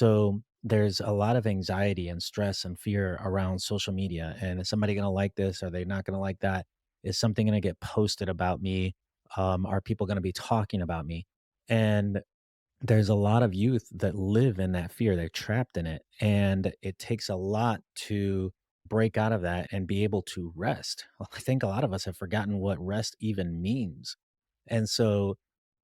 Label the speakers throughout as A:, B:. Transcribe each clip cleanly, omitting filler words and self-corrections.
A: So there's a lot of anxiety and stress and fear around social media. And is somebody going to like this? Are they not going to like that? Is something going to get posted about me? Are people going to be talking about me? And there's a lot of youth that live in that fear. They're trapped in it. And it takes a lot to break out of that and be able to rest. Well, I think a lot of us have forgotten what rest even means. And so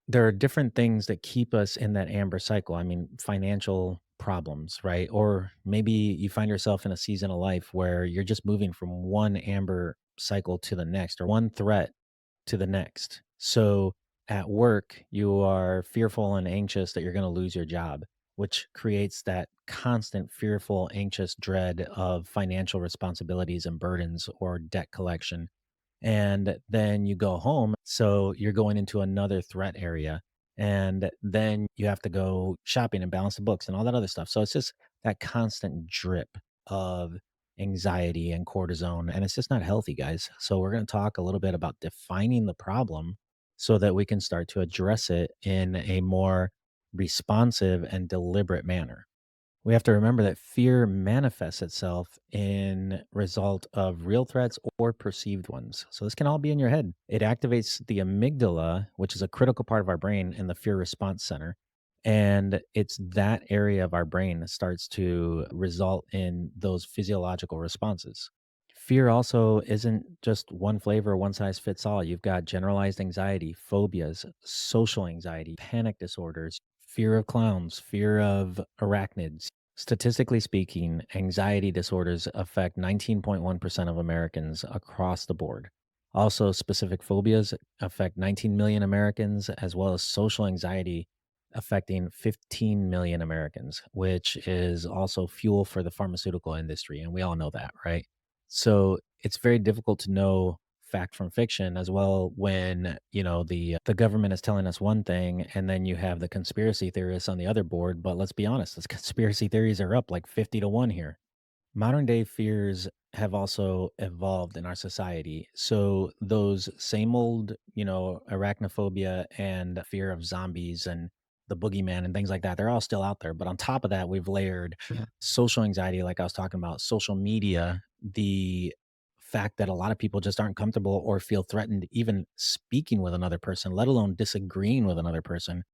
A: there are different things that keep us in that amber cycle. I mean, financial problems, right? Or maybe you find yourself in a season of life where you're just moving from one amber cycle to the next or one threat to the next. So at work, you are fearful and anxious that you're going to lose your job, which creates that constant fearful, anxious dread of financial responsibilities and burdens or debt collection, and then you go home. So you're going into another threat area. And then you have to go shopping and balance the books and all that other stuff. So it's just that constant drip of anxiety and cortisone. And it's just not healthy, guys. So we're going to talk a little bit about defining the problem so that we can start to address it in a more responsive and deliberate manner. We have to remember that fear manifests itself in result of real threats or perceived ones. So this can all be in your head. It activates the amygdala, which is a critical part of our brain in the fear response center. And it's that area of our brain that starts to result in those physiological responses. Fear also isn't just one flavor, one size fits all. You've got generalized anxiety, phobias, social anxiety, panic disorders, fear of clowns, fear of arachnids. Statistically speaking, anxiety disorders affect 19.1% of Americans across the board. Also, specific phobias affect 19 million Americans, as well as social anxiety affecting 15 million Americans, which is also fuel for the pharmaceutical industry. And we all know that, right? So it's very difficult to know fact from fiction as well when the government is telling us one thing and then you have the conspiracy theorists on the other board. But let's be honest, those conspiracy theories are up like 50 to 1 here. Modern day fears have also evolved in our society. So those same old, arachnophobia and fear of zombies and the boogeyman and things like that, they're all still out there. But on top of that, we've layered social anxiety, like I was talking about, social media, the fact that a lot of people just aren't comfortable or feel threatened even speaking with another person, let alone disagreeing with another person.